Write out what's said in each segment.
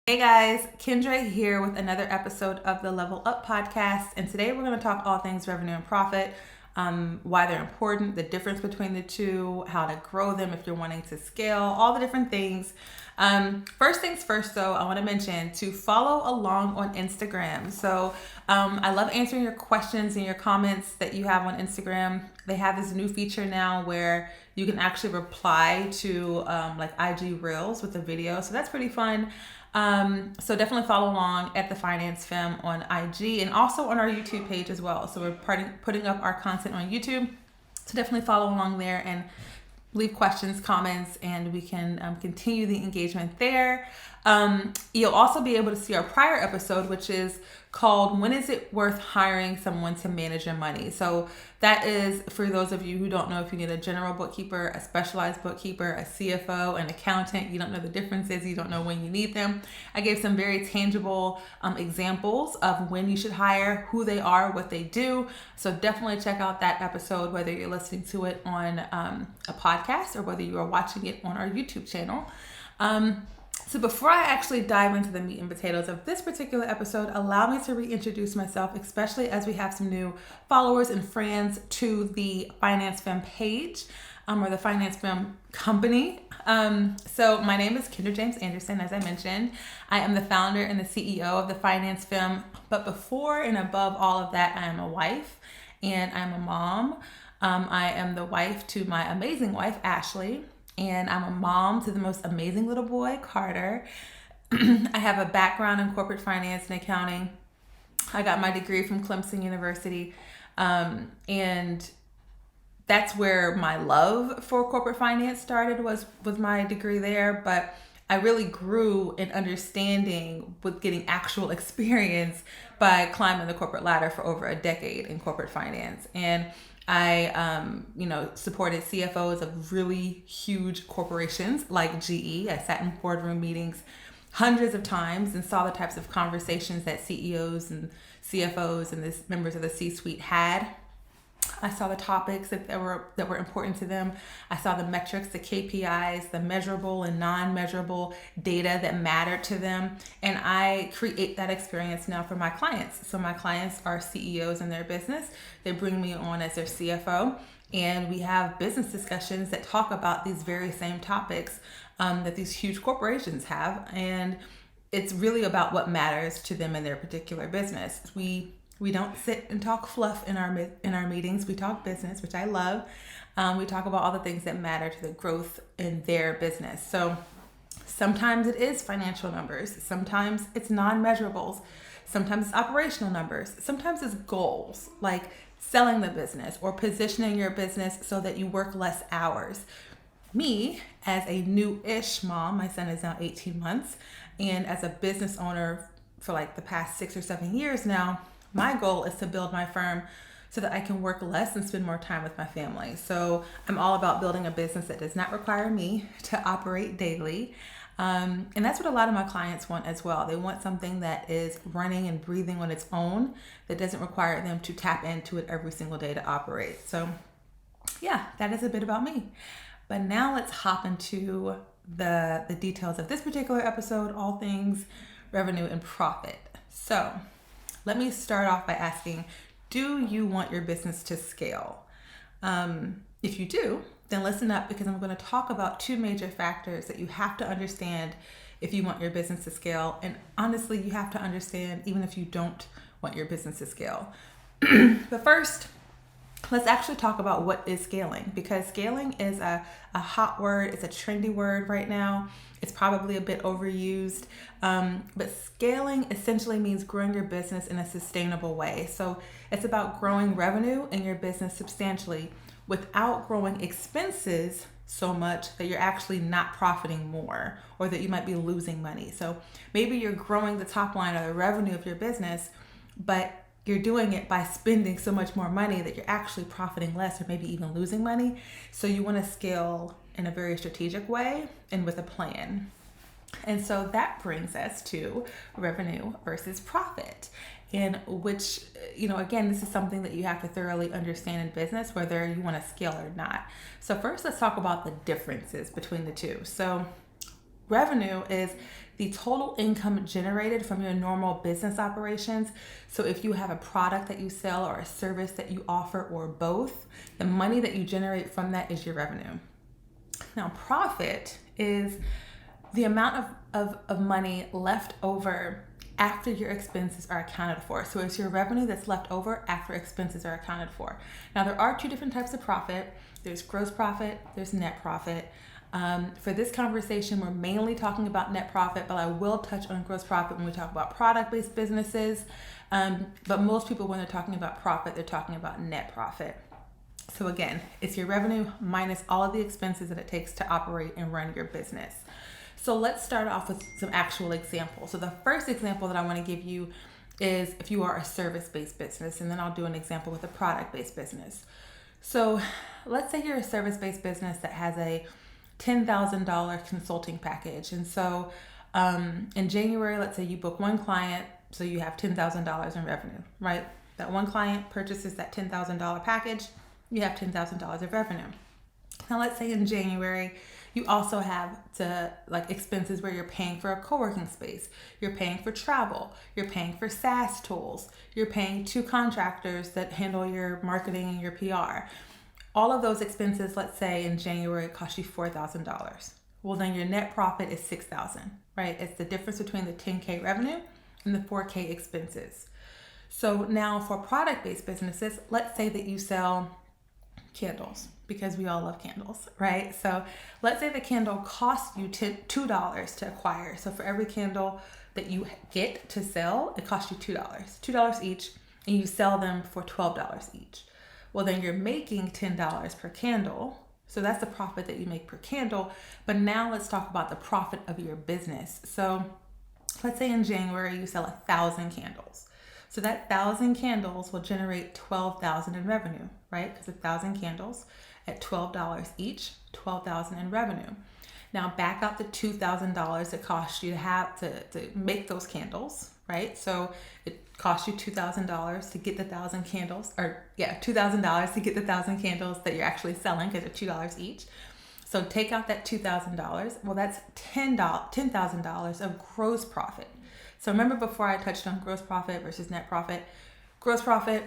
Hey guys, Kendra here with another episode of the Level Up podcast. And today we're going to talk all things revenue and profit, why they're important, the difference between the two, how to grow them if you're wanting to scale, all the different things. First things first, though, I want to mention to follow along on Instagram. So I love answering your questions and your comments that you have on Instagram. They have this new feature now where you can actually reply to like IG Reels with a video. So that's pretty fun. So definitely follow along at the Finance Femme on IG and also on our YouTube page as well. So we're putting up our content on YouTube. So definitely follow along there and leave questions, comments, and we can continue the engagement there. You'll also be able to see our prior episode, which is called When Is It Worth Hiring Someone to Manage Your Money? So that is for those of you who don't know if you need a general bookkeeper, a specialized bookkeeper, a CFO, an accountant. You don't know the differences. You don't know when you need them. I gave some very tangible examples of when you should hire, who they are, what they do. So definitely check out that episode, whether you're listening to it on a podcast or whether you are watching it on our YouTube channel. So before I actually dive into the meat and potatoes of this particular episode, allow me to reintroduce myself, especially as we have some new followers and friends to the Finance Femme page, or the Finance Femme company. So my name is Kendra James-Anderson, as I mentioned. I am the founder and the CEO of the Finance Femme, but before and above all of that, I am a wife and I'm a mom. I am the wife to my amazing wife, Ashley. And I'm a mom to the most amazing little boy, Carter. I have a background in corporate finance and accounting. I got my degree from Clemson University. And that's where my love for corporate finance started, was with my degree there. But I really grew in understanding with getting actual experience by climbing the corporate ladder for over a decade in corporate finance. And I, supported CFOs of really huge corporations like GE. I sat in boardroom meetings hundreds of times and saw the types of conversations that CEOs and CFOs and members of the C-suite had. I saw the topics that were important to them. I saw the metrics, the KPIs, the measurable and non-measurable data that mattered to them. And I create that experience now for my clients. So my clients are CEOs in their business. They bring me on as their CFO. And we have business discussions that talk about these very same topics that these huge corporations have. And it's really about what matters to them in their particular business. We don't sit and talk fluff in our meetings. We talk business, which I love. We talk about all the things that matter to the growth in their business. So sometimes it is financial numbers. Sometimes it's non-measurables. Sometimes it's operational numbers. Sometimes it's goals, like selling the business or positioning your business so that you work less hours. Me, as a new-ish mom, my son is now 18 months, and as a business owner for like the past 6 or 7 years now, my goal is to build my firm so that I can work less and spend more time with my family. So I'm all about building a business that does not require me to operate daily. And that's what a lot of my clients want as well. They want something that is running and breathing on its own, that doesn't require them to tap into it every single day to operate. So yeah, that is a bit about me. But now let's hop into the details of this particular episode, all things revenue and profit. So let me start off by asking, do you want your business to scale? If you do, then listen up, because I'm going to talk about two major factors that you have to understand if you want your business to scale. And honestly, you have to understand even if you don't want your business to scale. But first, let's actually talk about what is scaling, because scaling is a hot word. It's a trendy word right now. It's probably a bit overused, but scaling essentially means growing your business in a sustainable way. So it's about growing revenue in your business substantially without growing expenses so much that you're actually not profiting more, or that you might be losing money. So maybe you're growing the top line or the revenue of your business, but you're doing it by spending so much more money that you're actually profiting less or maybe even losing money. So you want to scale in a very strategic way and with a plan. And so that brings us to revenue versus profit, in which, again, this is something that you have to thoroughly understand in business, whether you want to scale or not. So first, let's talk about the differences between the two. So Revenue is the total income generated from your normal business operations. So if you have a product that you sell or a service that you offer or both, the money that you generate from that is your revenue. Now, profit is the amount of money left over after your expenses are accounted for. So it's your revenue that's left over after expenses are accounted for. Now, there are two different types of profit. There's gross profit, there's net profit. For this conversation, we're mainly talking about net profit, but I will touch on gross profit when we talk about product-based businesses. But most people, when they're talking about profit, they're talking about net profit. So again, it's your revenue minus all of the expenses that it takes to operate and run your business. So let's start off with some actual examples. So the first example that I want to give you is if you are a service-based business, and then I'll do an example with a product-based business. So let's say you're a service-based business that has a $10,000 consulting package. And so in January, let's say you book one client, so you have $10,000 in revenue, right? That one client purchases that $10,000 package, you have $10,000 of revenue. Now let's say in January, you also have expenses where you're paying for a co-working space, you're paying for travel, you're paying for SaaS tools, you're paying 2 contractors that handle your marketing and your PR. All of those expenses, let's say in January, cost you $4,000. Well, then your net profit is $6,000, right? It's the difference between the $10K revenue and the $4K expenses. So now for product-based businesses, let's say that you sell candles, because we all love candles, right? So let's say the candle costs you $2 to acquire. So for every candle that you get to sell, it costs you $2 each, and you sell them for $12 each. Well, then you're making $10 per candle. So that's the profit that you make per candle. But now let's talk about the profit of your business. So let's say in January, you sell 1,000 candles. So that 1,000 candles will generate $12,000 in revenue, right? Because 1,000 candles at $12 each, $12,000 in revenue. Now back out the $2,000 it cost you to make those candles, right? So it cost you $2,000 to get the 1,000 candles, $2,000 to get the 1,000 candles that you're actually selling because they're $2 each. So take out that $2,000. Well, that's $10,000 of gross profit. So remember before I touched on gross profit versus net profit. Gross profit,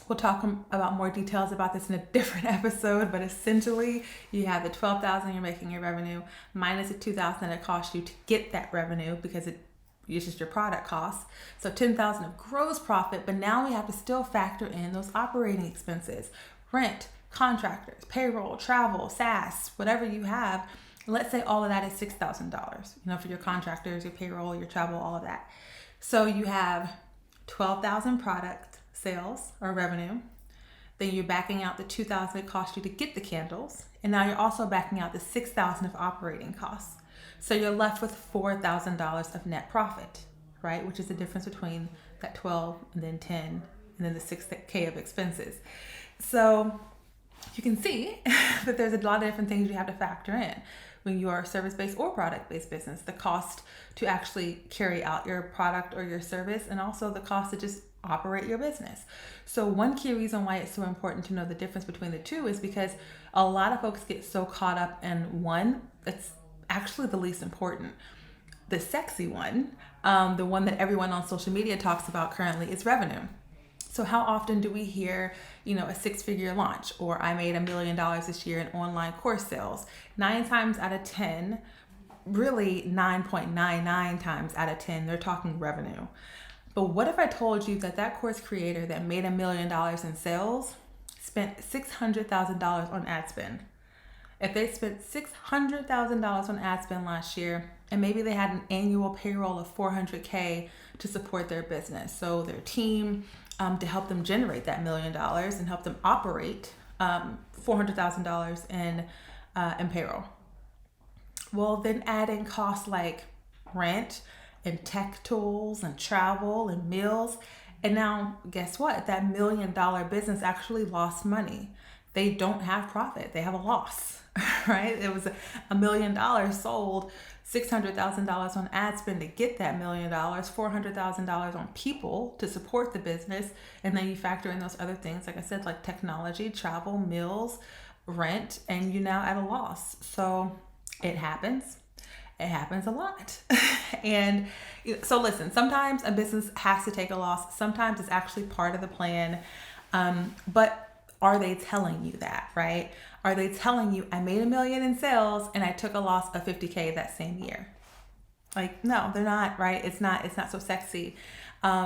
we'll talk about more details about this in a different episode, but essentially you have the $12,000 you're making your revenue minus the $2,000 that it cost you to get that revenue because it's just your product costs. So $10,000 of gross profit, but now we have to still factor in those operating expenses, rent, contractors, payroll, travel, SaaS, whatever you have. Let's say all of that is $6,000, for your contractors, your payroll, your travel, all of that. So you have 12,000 product sales or revenue. Then you're backing out the 2,000 it cost you to get the candles. And now you're also backing out the 6,000 of operating costs. So you're left with $4,000 of net profit, right? Which is the difference between that 12 and then 10 and then the 6K of expenses. So you can see that there's a lot of different things you have to factor in when you are a service-based or product-based business. The cost to actually carry out your product or your service, and also the cost to just operate your business. So one key reason why it's so important to know the difference between the two is because a lot of folks get so caught up in one that's actually the least important. The sexy one, the one that everyone on social media talks about currently, is revenue. So how often do we hear, a 6-figure launch, or I made $1 million this year in online course sales? 9 times out of 10, really 9.99 times out of 10, they're talking revenue. But what if I told you that course creator that made $1 million in sales spent $600,000 on ad spend? If they spent $600,000 on ad spend last year, and maybe they had an annual payroll of $400K to support their business, so their team to help them generate that $1 million and help them operate $400,000 in payroll. Well, then add in costs like rent and tech tools and travel and meals, and now guess what? That $1 million business actually lost money. They don't have profit. They have a loss, right? It was $1 million sold, $600,000 on ad spend to get that $1 million, $400,000 on people to support the business. And then you factor in those other things, like I said, like technology, travel, meals, rent, and you now at a loss. So it happens. It happens a lot. And so listen, sometimes a business has to take a loss. Sometimes it's actually part of the plan. But are they telling you that, right? Are they telling you, I made $1 million in sales and I took a loss of $50K that same year? Like, no, they're not, right? It's not so sexy.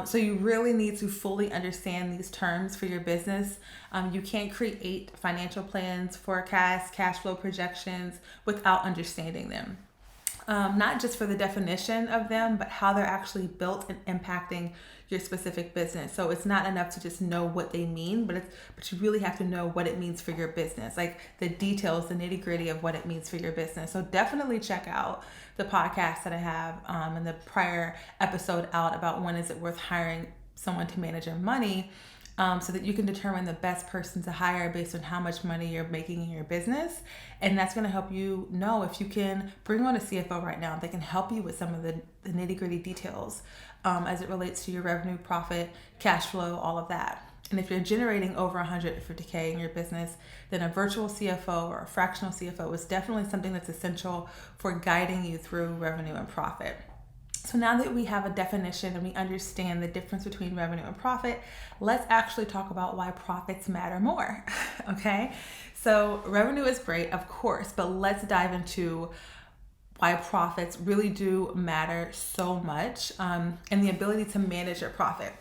So you really need to fully understand these terms for your business. You can't create financial plans, forecasts, cash flow projections without understanding them. Not just for the definition of them, but how they're actually built and impacting your specific business. So it's not enough to just know what they mean, but you really have to know what it means for your business, like the details, the nitty-gritty of what it means for your business. So definitely check out the podcast that I have and the prior episode out about when is it worth hiring someone to manage your money, so that you can determine the best person to hire based on how much money you're making in your business. And that's going to help you know if you can bring on a CFO right now. They can help you with some of the nitty-gritty details as it relates to your revenue, profit, cash flow, all of that. And if you're generating over $150K in your business, then a virtual CFO or a fractional CFO is definitely something that's essential for guiding you through revenue and profit. So now that we have a definition and we understand the difference between revenue and profit, let's actually talk about why profits matter more, okay? So revenue is great, of course, but let's dive into why profits really do matter so much, and the ability to manage your profit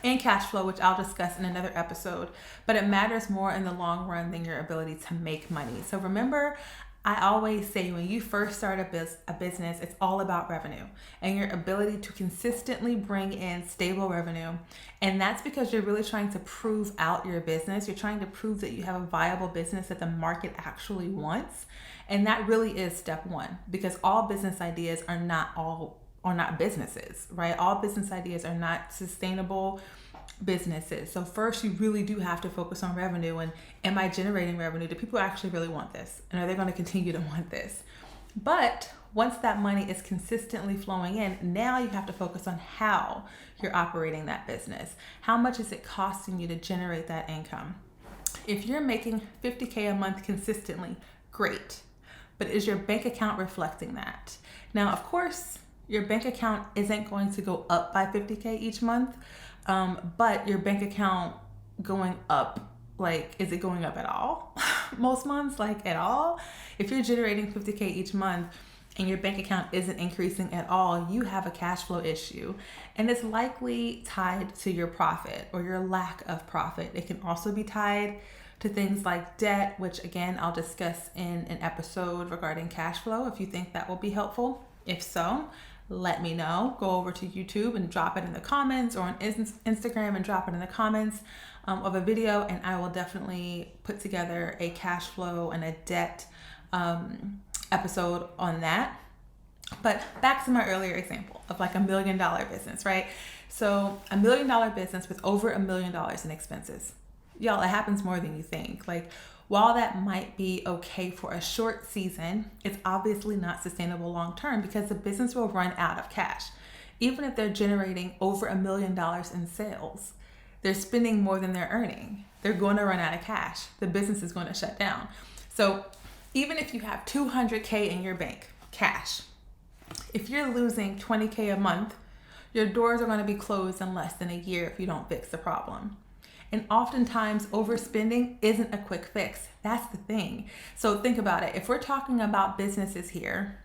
and cash flow, which I'll discuss in another episode, but it matters more in the long run than your ability to make money. So remember, I always say when you first start a business, it's all about revenue and your ability to consistently bring in stable revenue. And that's because you're really trying to prove out your business. You're trying to prove that you have a viable business that the market actually wants. And that really is step one, because all business ideas are not businesses, right? All business ideas are not sustainable businesses. So first, you really do have to focus on revenue, and am I generating revenue? Do people actually really want this? And are they going to continue to want this? But once that money is consistently flowing in, now you have to focus on how you're operating that business. How much is it costing you to generate that income? If you're making $50K a month consistently, great. But is your bank account reflecting that? Now, of course, your bank account isn't going to go up by $50K each month. But your bank account going up, like, is it going up at all? Most months, like at all? If you're generating $50K each month and your bank account isn't increasing at all, you have a cash flow issue. And it's likely tied to your profit or your lack of profit. It can also be tied to things like debt, which again, I'll discuss in an episode regarding cash flow if you think that will be helpful. If so, let me know. Go over to YouTube and drop it in the comments, or on Instagram and drop it in the comments of a video, and I will definitely put together a cash flow and a debt episode on that. But back to my earlier example of like $1 million business, right? So $1 million business with over $1 million in expenses. Y'all, it happens more than you think. Like, while that might be okay for a short season, it's obviously not sustainable long term, because the business will run out of cash. Even if they're generating over $1 million in sales, they're spending more than they're earning. They're going to run out of cash. The business is going to shut down. So even if you have $200K in your bank, cash, if you're losing $20K a month, your doors are going to be closed in less than a year if you don't fix the problem. And oftentimes overspending isn't a quick fix. That's the thing. So think about it. If we're talking about businesses here,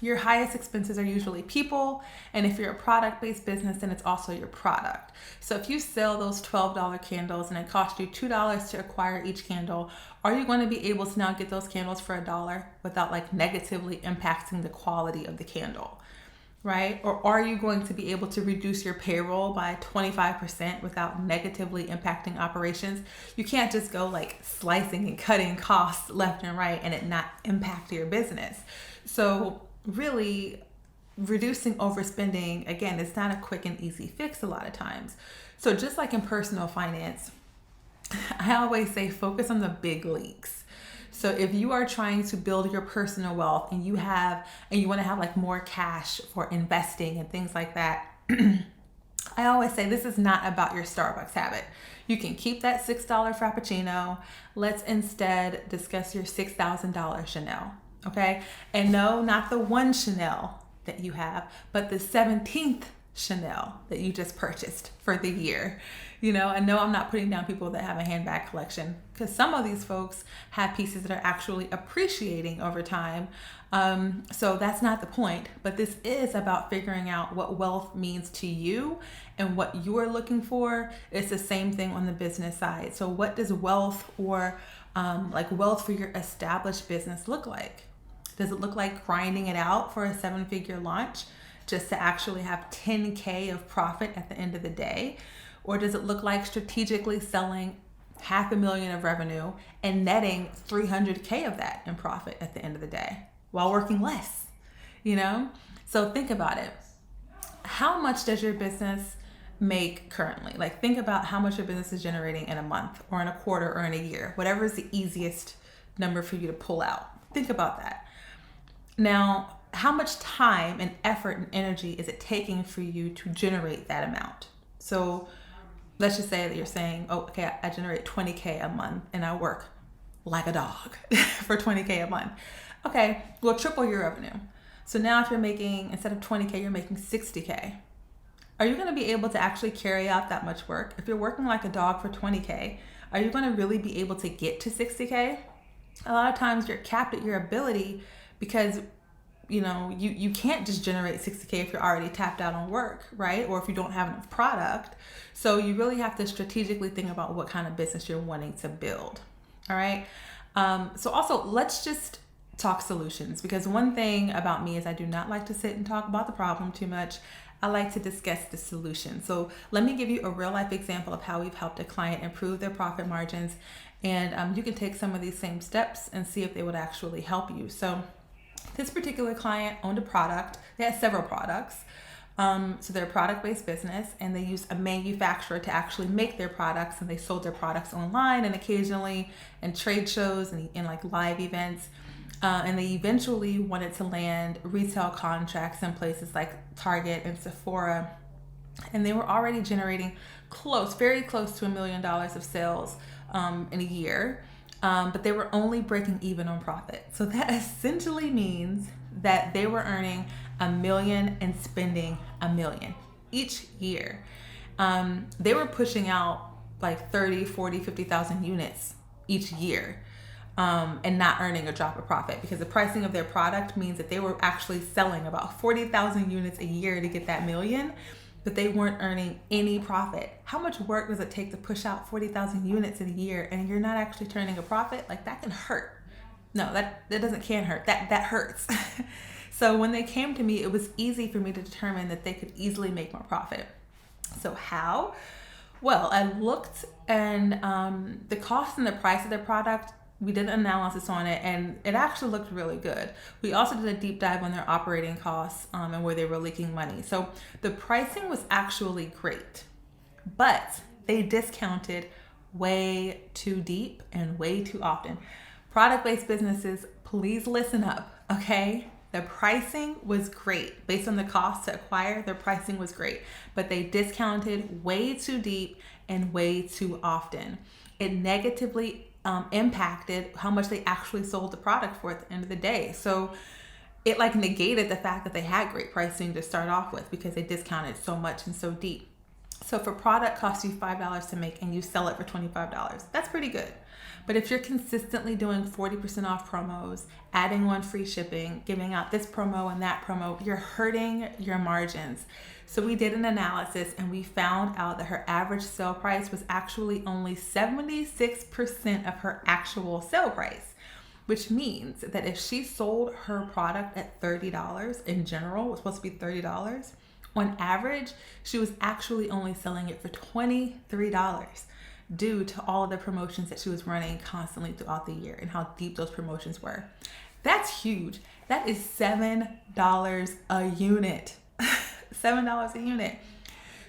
your highest expenses are usually people. And if you're a product-based business, then it's also your product. So if you sell those $12 candles and it costs you $2 to acquire each candle, are you going to be able to now get those candles for $1 without like negatively impacting the quality of the candle? Right? Or are you going to be able to reduce your payroll by 25% without negatively impacting operations? You can't just go like slicing and cutting costs left and right and it not impact your business. So really reducing overspending, again, it's not a quick and easy fix a lot of times. So just like in personal finance, I always say focus on the big leaks. So if you are trying to build your personal wealth and you want to have like more cash for investing and things like that, I always say this is not about your Starbucks habit. You can keep that $6 Frappuccino. Let's instead discuss your $6,000 Chanel. Okay. And no, not the one Chanel that you have, but the 17th Chanel that you just purchased for the year. And no, I'm not putting down people that have a handbag collection, because some of these folks have pieces that are actually appreciating over time. So that's not the point, but this is about figuring out what wealth means to you and what you're looking for. It's the same thing on the business side. So what does wealth or wealth for your established business look like? Does it look like grinding it out for a 7-figure launch just to actually have 10K of profit at the end of the day? Or does it look like strategically selling $500,000 of revenue and netting 300K of that in profit at the end of the day while working less? So think about it. How much does your business make currently? Think about how much your business is generating in a month or in a quarter or in a year, whatever is the easiest number for you to pull out. Think about that. Now, how much time and effort and energy is it taking for you to generate that amount? So let's just say that you're saying, oh, okay, I generate 20K a month and I work like a dog for 20K a month. Okay, well, triple your revenue. So now if you're making, instead of 20K, you're making 60K. Are you going to be able to actually carry out that much work? If you're working like a dog for 20K, are you going to really be able to get to 60K? A lot of times you're capped at your ability because you can't just generate 60K if you're already tapped out on work, right? Or if you don't have enough product. So you really have to strategically think about what kind of business you're wanting to build. All right. So also let's just talk solutions, because one thing about me is I do not like to sit and talk about the problem too much. I like to discuss the solution. So let me give you a real life example of how we've helped a client improve their profit margins. And you can take some of these same steps and see if they would actually help you. So this particular client owned a product. They had several products. So they're a product-based business, and they used a manufacturer to actually make their products, and they sold their products online and occasionally in trade shows and in live events. And they eventually wanted to land retail contracts in places like Target and Sephora. And they were already generating very close to $1 million of sales in a year. But they were only breaking even on profit. So that essentially means that they were earning $1 million and spending $1 million each year. They were pushing out 30, 40, 50,000 units each year and not earning a drop of profit, because the pricing of their product means that they were actually selling about 40,000 units a year to get that $1 million. But they weren't earning any profit. How much work does it take to push out 40,000 units in a year and you're not actually turning a profit? That can hurt. No, that can't hurt. That hurts. So when they came to me, it was easy for me to determine that they could easily make more profit. So how? Well, I looked, and the cost and the price of their product, we did an analysis on it, and it actually looked really good. We also did a deep dive on their operating costs and where they were leaking money. So the pricing was actually great, but they discounted way too deep and way too often. Product-based businesses, please listen up, okay? The pricing was great. Based on the cost to acquire, their pricing was great, but they discounted way too deep and way too often. It negatively impacted how much they actually sold the product for at the end of the day. So it negated the fact that they had great pricing to start off with, because they discounted so much and so deep. So if a product costs you $5 to make and you sell it for $25, that's pretty good. But if you're consistently doing 40% off promos, adding on free shipping, giving out this promo and that promo, you're hurting your margins. So we did an analysis, and we found out that her average sale price was actually only 76% of her actual sale price, which means that if she sold her product at $30, in general, it was supposed to be $30, on average, she was actually only selling it for $23 due to all of the promotions that she was running constantly throughout the year and how deep those promotions were. That's huge. That is $7 a unit. $7 a unit.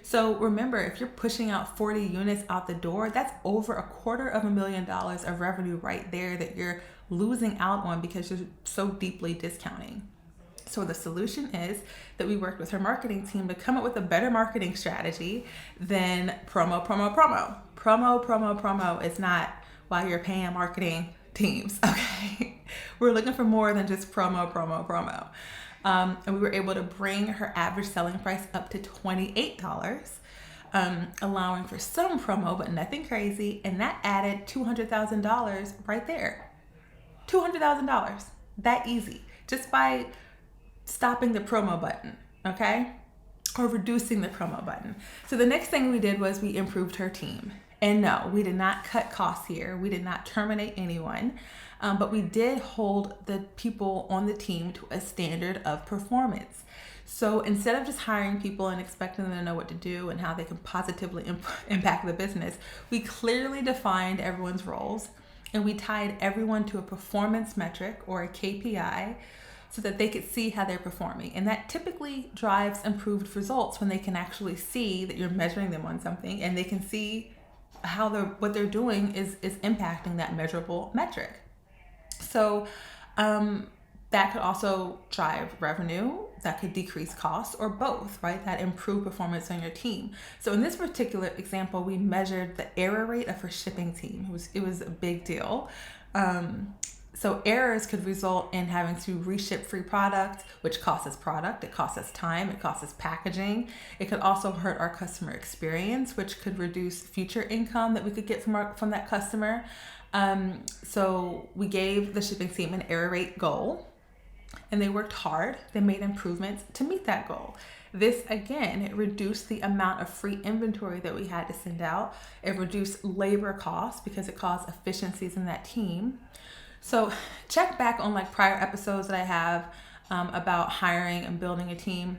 So remember, if you're pushing out 40 units out the door, that's over $250,000 of revenue right there that you're losing out on because you're so deeply discounting. So the solution is that we worked with her marketing team to come up with a better marketing strategy than promo. Promo is not, while you're paying marketing teams, okay? We're looking for more than just promo. And we were able to bring her average selling price up to $28, allowing for some promo, but nothing crazy. And that added $200,000 right there. $200,000, that easy, just by stopping the promo button, okay? Or reducing the promo button. So the next thing we did was we improved her team. And no, we did not cut costs here. We did not terminate anyone, but we did hold the people on the team to a standard of performance. So instead of just hiring people and expecting them to know what to do and how they can positively impact the business, we clearly defined everyone's roles and we tied everyone to a performance metric or a KPI so that they could see how they're performing. And that typically drives improved results when they can actually see that you're measuring them on something and they can see how what they're doing is impacting that measurable metric. So that could also drive revenue, that could decrease costs, or both, right? That improve performance on your team. So in this particular example, we measured the error rate of her shipping team. It was a big deal. So errors could result in having to reship free product, which costs us product, it costs us time, it costs us packaging. It could also hurt our customer experience, which could reduce future income that we could get from that customer. So we gave the shipping team an error rate goal, and they worked hard. They made improvements to meet that goal. This, again, it reduced the amount of free inventory that we had to send out. It reduced labor costs because it caused efficiencies in that team. So check back on like prior episodes that I have about hiring and building a team,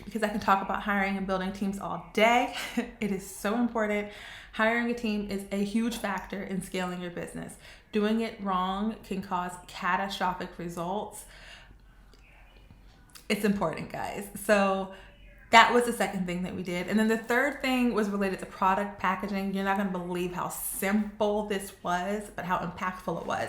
because I can talk about hiring and building teams all day. It is so important. Hiring a team is a huge factor in scaling your business. Doing it wrong can cause catastrophic results. It's important, guys. So that was the second thing that we did. And then the third thing was related to product packaging. You're not going to believe how simple this was, but how impactful it was.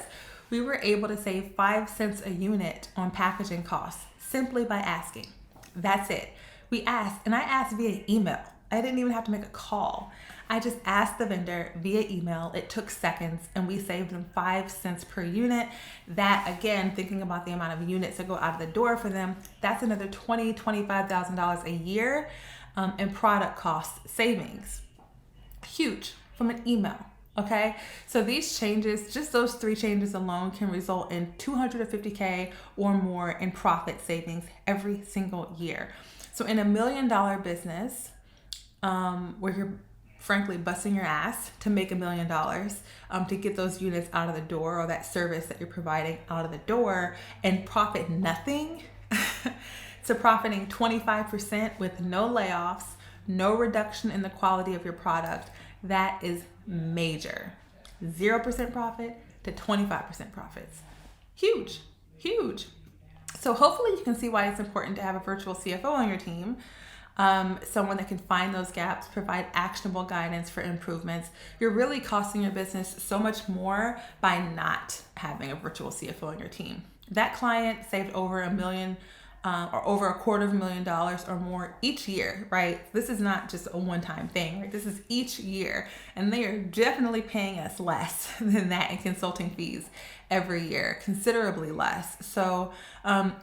We were able to save 5 cents a unit on packaging costs simply by asking. That's it. We asked, and I asked via email. I didn't even have to make a call. I just asked the vendor via email. It took seconds, and we saved them 5 cents per unit. That, again, thinking about the amount of units that go out of the door for them, that's another $20,000, $25,000 a year in product cost savings. Huge from an email. Okay, so these changes, just those 3 changes alone, can result in $250K or more in profit savings every single year. So in $1 million business, where you're frankly busting your ass to make $1 million, to get those units out of the door, or that service that you're providing out of the door, and profit nothing, to profiting 25% with no layoffs, no reduction in the quality of your product, that is major. 0% profit to 25% profits. Huge. So hopefully you can see why it's important to have a virtual CFO on your team. Someone that can find those gaps, provide actionable guidance for improvements. You're really costing your business so much more by not having a virtual CFO on your team. That client saved over $1 million or over $250,000 or more each year, right? This is not just a one-time thing, right? This is each year, and they are definitely paying us less than that in consulting fees every year, considerably less. So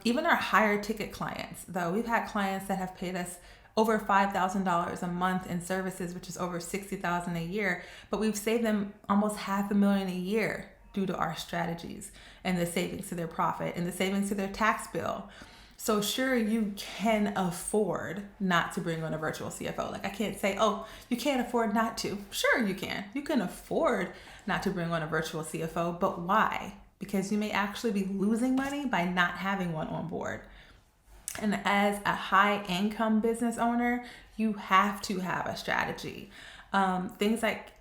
even our higher ticket clients, though, we've had clients that have paid us over $5,000 a month in services, which is over $60,000 a year, but we've saved them almost $500,000 a year due to our strategies and the savings to their profit and the savings to their tax bill. So sure, you can afford not to bring on a virtual CFO. Like, I can't say, oh, you can't afford not to. Sure, you can. You can afford not to bring on a virtual CFO, but why? Because you may actually be losing money by not having one on board. And as a high income business owner, you have to have a strategy. Things like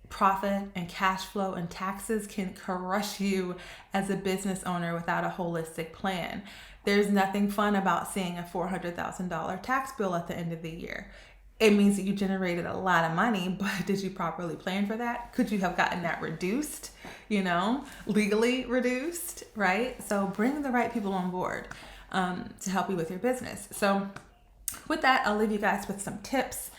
profit and cash flow and taxes can crush you as a business owner without a holistic plan. There's nothing fun about seeing a $400,000 tax bill at the end of the year. It means that you generated a lot of money, but did you properly plan for that? Could you have gotten that reduced, legally reduced, right? So bring the right people on board to help you with your business. So with that, I'll leave you guys with some tips.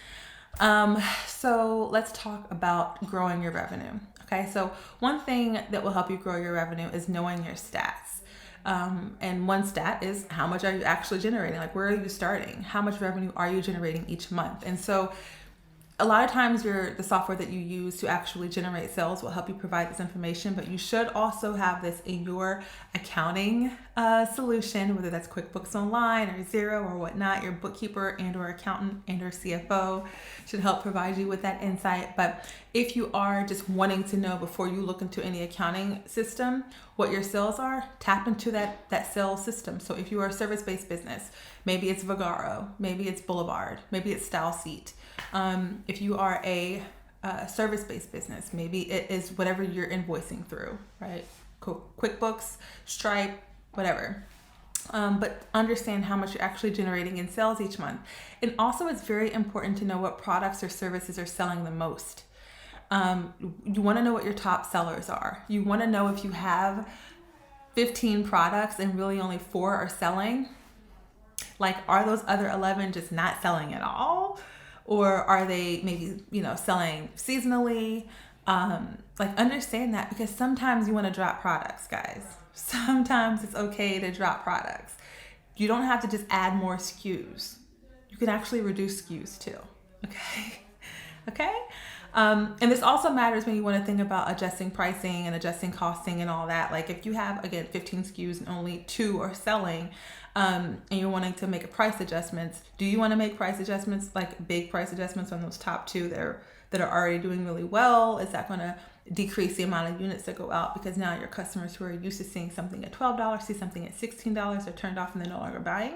So let's talk about growing your revenue. Okay, so one thing that will help you grow your revenue is knowing your stats. And one stat is how much are you actually generating? Like, where are you starting? How much revenue are you generating each month? And so a lot of times the software that you use to actually generate sales will help you provide this information, but you should also have this in your accounting solution, whether that's QuickBooks Online or Xero or whatnot. Your bookkeeper and or accountant and or CFO should help provide you with that insight. But if you are just wanting to know before you look into any accounting system what your sales are, tap into that sales system. So if you are a service-based business, maybe it's Vagaro, maybe it's Boulevard, maybe it's Style Seat. If you are a service-based business, maybe it is whatever you're invoicing through, right? QuickBooks, Stripe, whatever. But understand how much you're actually generating in sales each month. And also it's very important to know what products or services are selling the most. You want to know what your top sellers are. You want to know if you have 15 products and really only 4 are selling. Like, are those other 11 just not selling at all? Or are they maybe, selling seasonally? Like, understand that, because sometimes you want to drop products, guys. Sometimes it's okay to drop products. You don't have to just add more SKUs. You can actually reduce SKUs too. Okay? And this also matters when you want to think about adjusting pricing and adjusting costing and all that. Like, if you have, again, 15 SKUs and only 2 are selling, and you're wanting to make a price adjustments, do you want to make price adjustments, like big price adjustments on those top 2 that are already doing really well? Is that going to decrease the amount of units that go out, because now your customers who are used to seeing something at $12 see something at $16, they're turned off and they're no longer buying?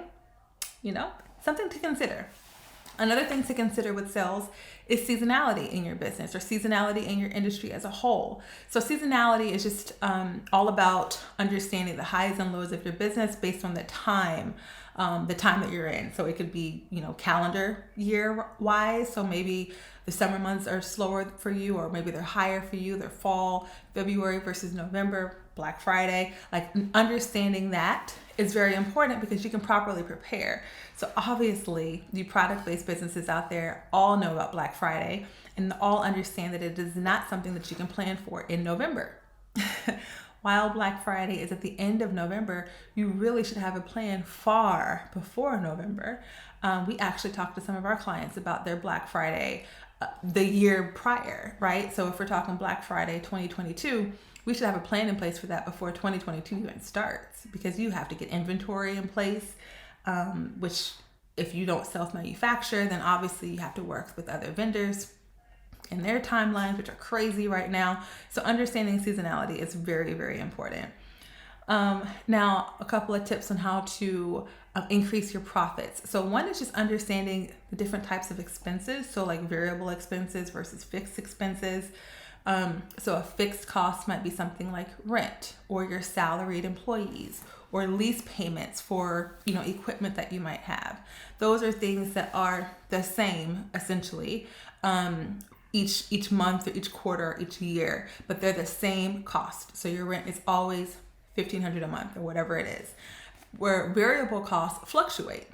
Something to consider. Another thing to consider with sales is seasonality in your business, or seasonality in your industry as a whole. So seasonality is just all about understanding the highs and lows of your business based on the time that you're in. So it could be, calendar year wise. So maybe the summer months are slower for you, or maybe they're higher for you. They're fall, February versus November, Black Friday. Like, understanding that is very important because you can properly prepare. So obviously, the product-based businesses out there all know about Black Friday and all understand that it is not something that you can plan for in November. While Black Friday is at the end of November, you really should have a plan far before November. We actually talked to some of our clients about their Black Friday the year prior, right? So if we're talking Black Friday 2022, we should have a plan in place for that before 2022 even starts, because you have to get inventory in place, which if you don't self-manufacture, then obviously you have to work with other vendors and their timelines, which are crazy right now. So understanding seasonality is very, very important. Now, a couple of tips on how to increase your profits. So one is just understanding the different types of expenses. So like variable expenses versus fixed expenses. So a fixed cost might be something like rent, or your salaried employees, or lease payments for, equipment that you might have. Those are things that are the same essentially, each month or each quarter, each year, but they're the same cost. So your rent is always $1,500 a month or whatever it is, where variable costs fluctuate.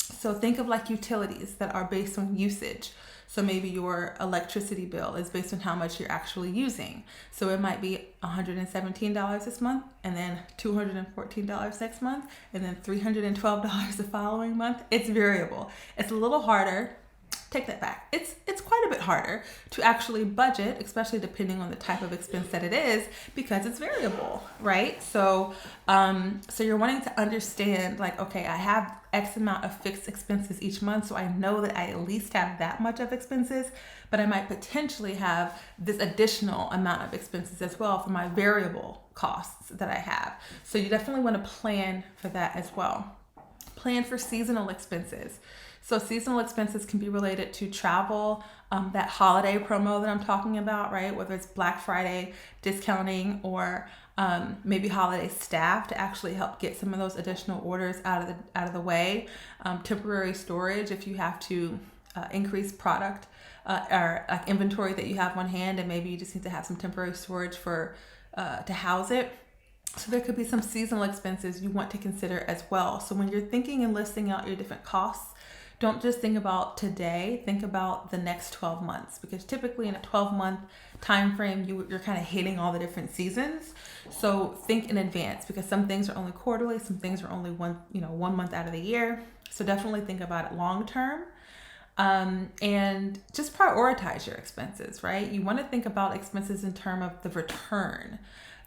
So think of like utilities that are based on usage. So maybe your electricity bill is based on how much you're actually using. So it might be $117 this month, and then $214 next month, and then $312 the following month. It's variable. It's a little harder. Take that back. It's quite a bit harder to actually budget, especially depending on the type of expense that it is, because it's variable, right? So you're wanting to understand, like, okay, I have X amount of fixed expenses each month, so I know that I at least have that much of expenses, but I might potentially have this additional amount of expenses as well for my variable costs that I have. So you definitely want to plan for that as well. Plan for seasonal expenses. So seasonal expenses can be related to travel, that holiday promo that I'm talking about, right? Whether it's Black Friday discounting, or maybe holiday staff to actually help get some of those additional orders out of the way. Temporary storage if you have to increase product or like inventory that you have on hand, and maybe you just need to have some temporary storage for to house it. So there could be some seasonal expenses you want to consider as well. So when you're thinking and listing out your different costs, don't just think about today, think about the next 12 months, because typically in a 12-month time frame, you're kind of hitting all the different seasons. So think in advance, because some things are only quarterly, some things are only one month out of the year. So definitely think about it long term. And just prioritize your expenses, right? You want to think about expenses in terms of the return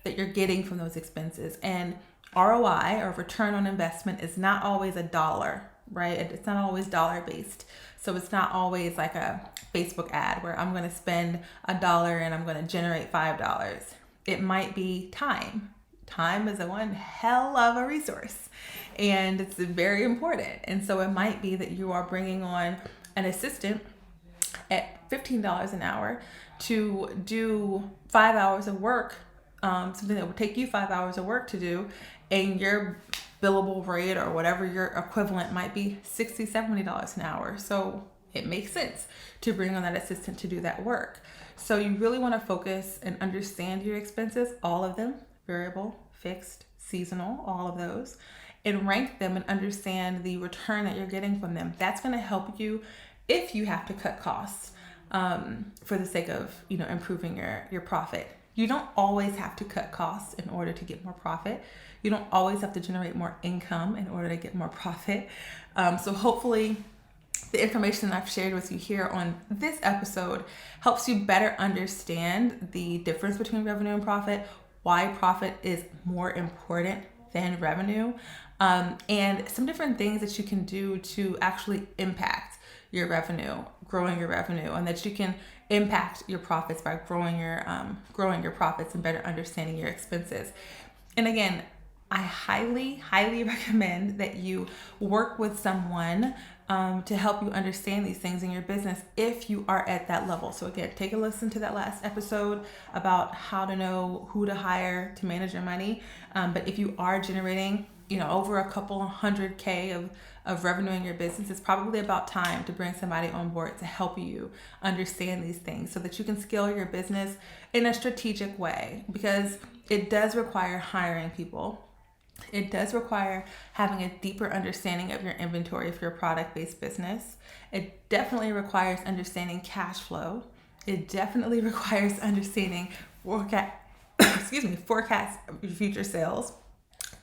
that you're getting from those expenses. And ROI, or return on investment, is not always a dollar, right? It's not always dollar based. So it's not always like a Facebook ad where I'm going to spend $1 and I'm going to generate $5. It might be time. Time is one hell of a resource, and it's very important. And so it might be that you are bringing on an assistant at $15 an hour to do 5 hours of work, something that would take you 5 hours of work to do, and your billable rate or whatever your equivalent might be $60, $70 an hour. So it makes sense to bring on that assistant to do that work. So you really want to focus and understand your expenses, all of them, variable, fixed, seasonal, all of those, and rank them and understand the return that you're getting from them. That's going to help you if you have to cut costs for the sake of improving your profit. You don't always have to cut costs in order to get more profit. You don't always have to generate more income in order to get more profit. So hopefully the information that I've shared with you here on this episode helps you better understand the difference between revenue and profit, why profit is more important than revenue, and some different things that you can do to actually impact your revenue, growing your revenue, and that you can impact your profits by growing your profits and better understanding your expenses. And again, I highly recommend that you work with someone to help you understand these things in your business if you are at that level. So again, take a listen to that last episode about how to know who to hire to manage your money. But if you are generating over a couple $100K of revenue in your business, it's probably about time to bring somebody on board to help you understand these things so that you can scale your business in a strategic way, because it does require hiring people. It does require having a deeper understanding of your inventory if you're a product-based business. It definitely requires understanding cash flow. It definitely requires understanding forecast of your future sales.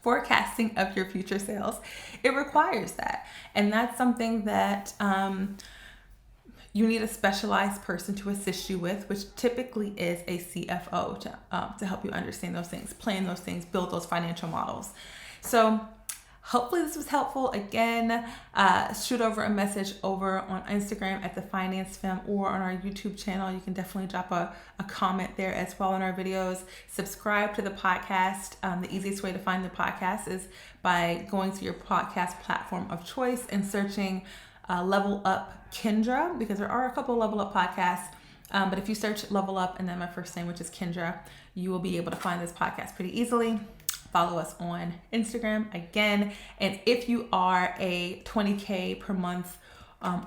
Forecasting of your future sales. It requires that. And that's something that you need a specialized person to assist you with, which typically is a CFO to help you understand those things, plan those things, build those financial models. So hopefully this was helpful. Again, shoot over a message over on Instagram at the Finance Femme, or on our YouTube channel. You can definitely drop a comment there as well on our videos. Subscribe to the podcast. The easiest way to find the podcast is by going to your podcast platform of choice and searching Level Up Kendra, because there are a couple Level Up podcasts. But if you search Level Up and then my first name, which is Kendra, you will be able to find this podcast pretty easily. Follow us on Instagram again. And if you are a 20K per month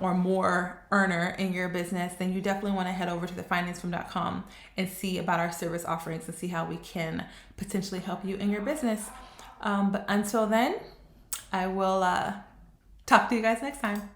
or more earner in your business, then you definitely want to head over to thefinancefemme.com and see about our service offerings and see how we can potentially help you in your business. But until then, I will talk to you guys next time.